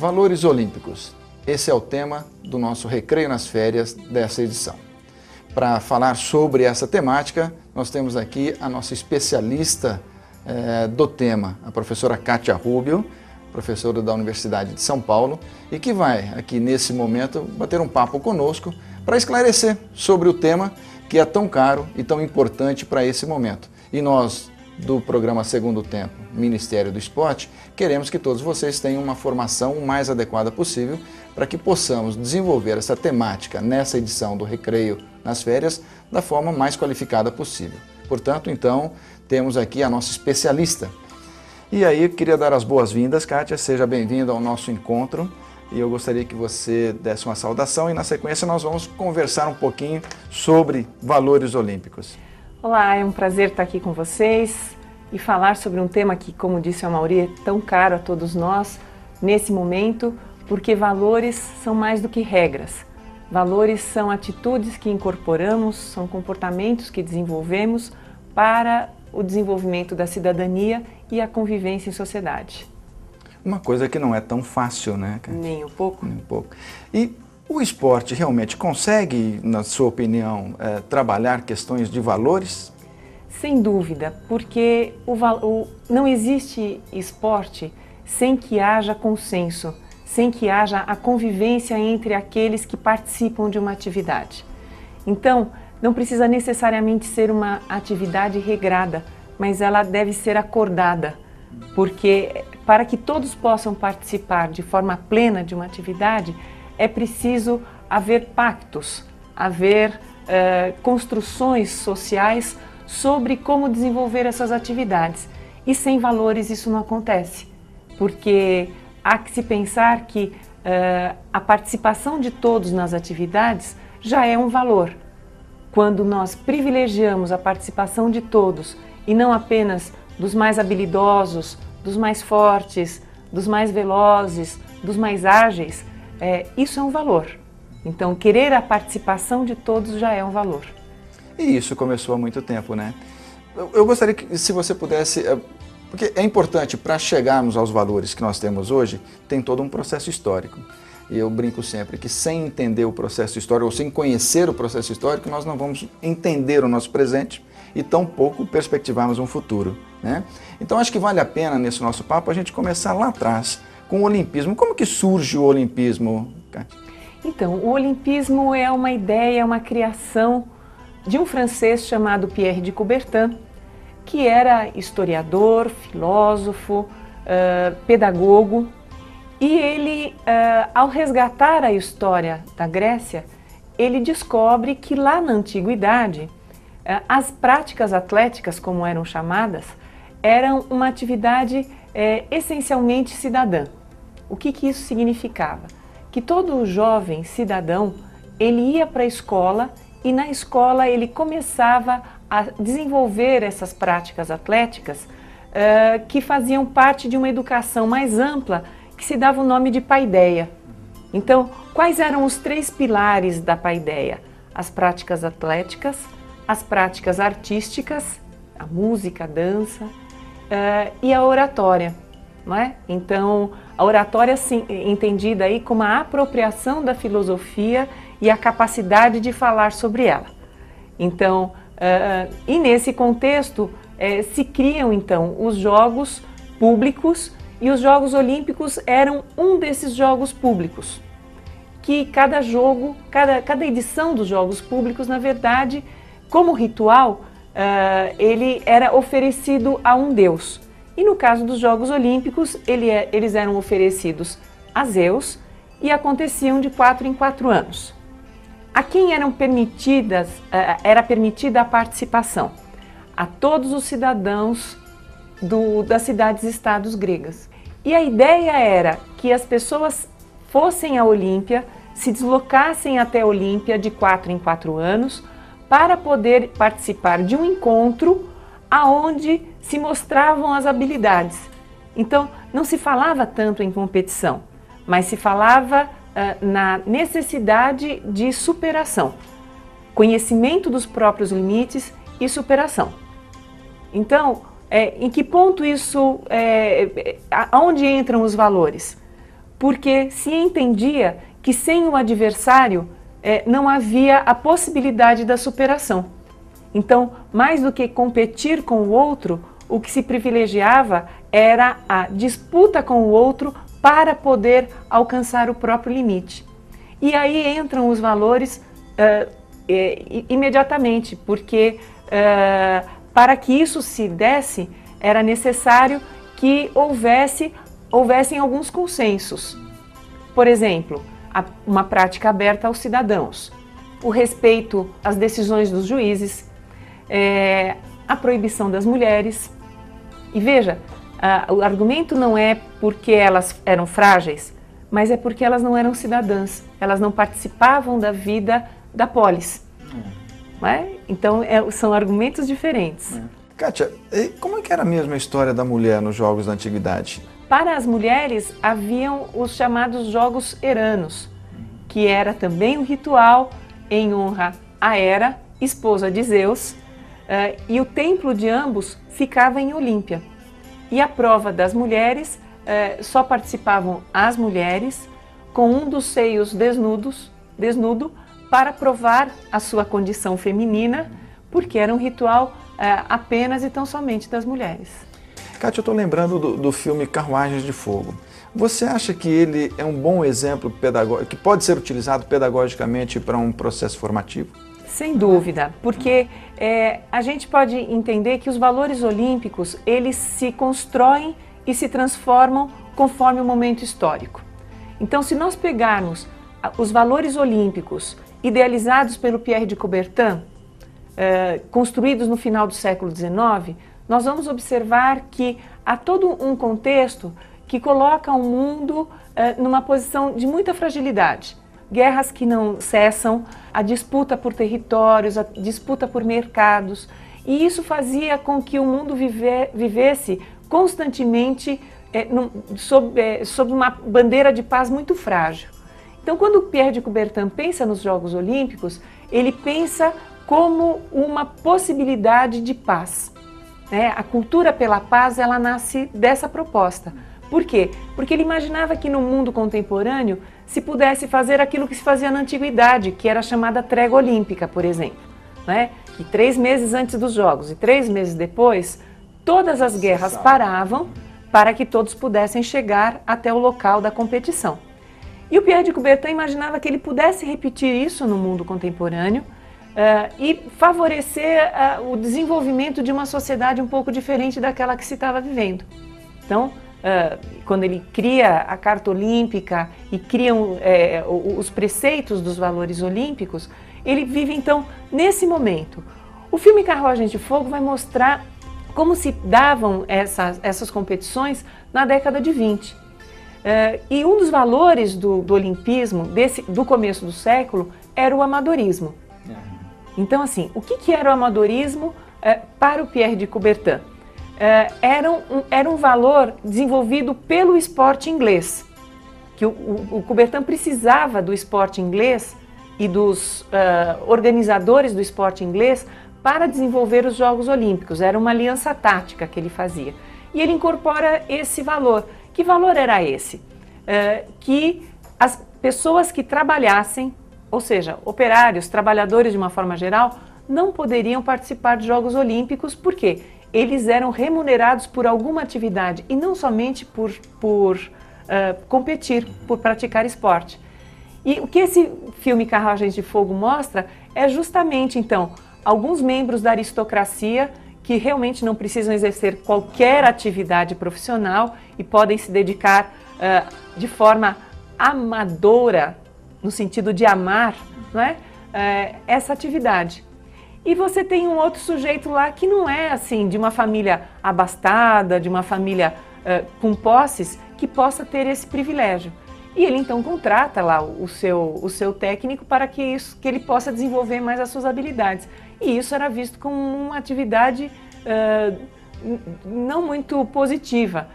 Valores olímpicos. Esse é o tema do nosso Recreio nas Férias dessa edição. Para falar sobre essa temática, nós temos aqui a nossa especialista do tema, a professora Kátia Rubio, professora da Universidade de São Paulo, e que vai aqui nesse momento bater um papo conosco para esclarecer sobre o tema que é tão caro e tão importante para esse momento. E nós, do programa Segundo Tempo, Ministério do Esporte, queremos que todos vocês tenham uma formação o mais adequada possível para que possamos desenvolver essa temática nessa edição do Recreio nas Férias da forma mais qualificada possível. Portanto, então, temos aqui a nossa especialista. E aí, eu queria dar as boas-vindas, Kátia, seja bem-vinda ao nosso encontro. E eu gostaria que você desse uma saudação e, na sequência, nós vamos conversar um pouquinho sobre valores olímpicos. Olá, é um prazer estar aqui com vocês e falar sobre um tema que, como disse a Mauri, é tão caro a todos nós nesse momento, porque valores são mais do que regras. Valores são atitudes que incorporamos, são comportamentos que desenvolvemos para o desenvolvimento da cidadania e a convivência em sociedade. Uma coisa que não é tão fácil, né? Nem um pouco. Nem um pouco. E o esporte realmente consegue, na sua opinião, trabalhar questões de valores? Sem dúvida, porque não existe esporte sem que haja consenso, sem que haja a convivência entre aqueles que participam de uma atividade. Então, não precisa necessariamente ser uma atividade regrada, mas ela deve ser acordada, porque para que todos possam participar de forma plena de uma atividade, é preciso haver pactos, haver construções sociais sobre como desenvolver essas atividades. E sem valores isso não acontece, porque há que se pensar que a participação de todos nas atividades já é um valor. Quando nós privilegiamos a participação de todos e não apenas dos mais habilidosos, dos mais fortes, dos mais velozes, dos mais ágeis, isso é um valor. Então, querer a participação de todos já é um valor. E isso começou há muito tempo, né? Eu gostaria que, se você pudesse, porque é importante, para chegarmos aos valores que nós temos hoje, tem todo um processo histórico. E eu brinco sempre que sem entender o processo histórico, ou sem conhecer o processo histórico, nós não vamos entender o nosso presente e tampouco perspectivarmos um futuro, né? Então acho que vale a pena, nesse nosso papo, a gente começar lá atrás, com o olimpismo. Como que surge o olimpismo, Kátia? Então, o olimpismo é uma ideia, uma criação de um francês chamado Pierre de Coubertin, que era historiador, filósofo, pedagogo, e ele, ao resgatar a história da Grécia, ele descobre que lá na antiguidade, as práticas atléticas, como eram chamadas, eram uma atividade essencialmente cidadã. O que isso significava? Que todo jovem cidadão, ele ia para a escola e na escola ele começava a desenvolver essas práticas atléticas que faziam parte de uma educação mais ampla que se dava o nome de paideia. Então, quais eram os três pilares da paideia? As práticas atléticas, as práticas artísticas, a música, a dança e a oratória, não é? Então, a oratória sim, entendida aí como a apropriação da filosofia e a capacidade de falar sobre ela. Então, e nesse contexto se criam então os Jogos Públicos, e os Jogos Olímpicos eram um desses Jogos Públicos, que cada jogo, cada edição dos Jogos Públicos, na verdade, como ritual, ele era oferecido a um deus. E no caso dos Jogos Olímpicos, eles eram oferecidos a Zeus e aconteciam de 4 em 4 anos. A quem era permitida a participação? A todos os cidadãos das cidades-estados gregas. E a ideia era que as pessoas fossem à Olímpia, se deslocassem até a Olímpia de 4 em 4 anos, para poder participar de um encontro aonde se mostravam as habilidades. Então, não se falava tanto em competição, mas se falava na necessidade de superação, conhecimento dos próprios limites e superação. Então, em que ponto isso, aonde entram os valores? porque se entendia que sem o adversário não havia a possibilidade da superação. Então, mais do que competir com o outro, o que se privilegiava era a disputa com o outro para poder alcançar o próprio limite. E aí entram os valores imediatamente, porque para que isso se desse, era necessário que houvessem alguns consensos. Por exemplo, uma prática aberta aos cidadãos, o respeito às decisões dos juízes, a proibição das mulheres. E veja, o argumento não é porque elas eram frágeis, mas é porque elas não eram cidadãs, elas não participavam da vida da polis. Não é? Então são argumentos diferentes. Kátia, como é que era mesmo a história da mulher nos jogos da antiguidade? Para as mulheres haviam os chamados jogos heranos, que era também um ritual em honra a Hera, esposa de Zeus, e o templo de ambos ficava em Olímpia. E a prova das mulheres, só participavam as mulheres com um dos seios desnudo para provar a sua condição feminina, porque era um ritual apenas e tão somente das mulheres. Kátia, eu estou lembrando do filme Carruagens de Fogo. Você acha que ele é um bom exemplo pedagógico, que pode ser utilizado pedagogicamente para um processo formativo? Sem dúvida, porque a gente pode entender que os valores olímpicos, eles se constroem e se transformam conforme o momento histórico. Então, se nós pegarmos os valores olímpicos idealizados pelo Pierre de Coubertin, construídos no final do século XIX, nós vamos observar que há todo um contexto que coloca o mundo numa posição de muita fragilidade. Guerras que não cessam, a disputa por territórios, a disputa por mercados, e isso fazia com que o mundo vivesse constantemente sob uma bandeira de paz muito frágil. Então, quando Pierre de Coubertin pensa nos Jogos Olímpicos, ele pensa como uma possibilidade de paz. A cultura pela paz, ela nasce dessa proposta. Por quê? Porque ele imaginava que no mundo contemporâneo se pudesse fazer aquilo que se fazia na antiguidade, que era chamada trégua olímpica, por exemplo. Que 3 meses antes dos Jogos e 3 meses depois, todas as guerras paravam para que todos pudessem chegar até o local da competição. E o Pierre de Coubertin imaginava que ele pudesse repetir isso no mundo contemporâneo e favorecer o desenvolvimento de uma sociedade um pouco diferente daquela que se estava vivendo. Então, quando ele cria a Carta Olímpica e cria os preceitos dos valores olímpicos, ele vive então nesse momento. O filme Carruagens de Fogo vai mostrar como se davam essas competições na década de 20. E um dos valores do olimpismo do começo do século era o amadorismo. Então, assim, o que era o amadorismo para o Pierre de Coubertin? Era um valor desenvolvido pelo esporte inglês, que o Coubertin precisava do esporte inglês e dos organizadores do esporte inglês para desenvolver os Jogos Olímpicos. Era uma aliança tática que ele fazia. E ele incorpora esse valor. Que valor era esse? Que as pessoas que trabalhassem, ou seja, operários, trabalhadores de uma forma geral, não poderiam participar de Jogos Olímpicos, por quê? Eles eram remunerados por alguma atividade e não somente por competir, por praticar esporte. E o que esse filme Carruagens de Fogo mostra é justamente, então, alguns membros da aristocracia que realmente não precisam exercer qualquer atividade profissional e podem se dedicar de forma amadora, no sentido de amar, não é? Essa atividade. E você tem um outro sujeito lá que não é assim, de uma família abastada, de uma família com posses, que possa ter esse privilégio. E ele então contrata lá o seu técnico para que ele possa desenvolver mais as suas habilidades. E isso era visto como uma atividade não muito positiva.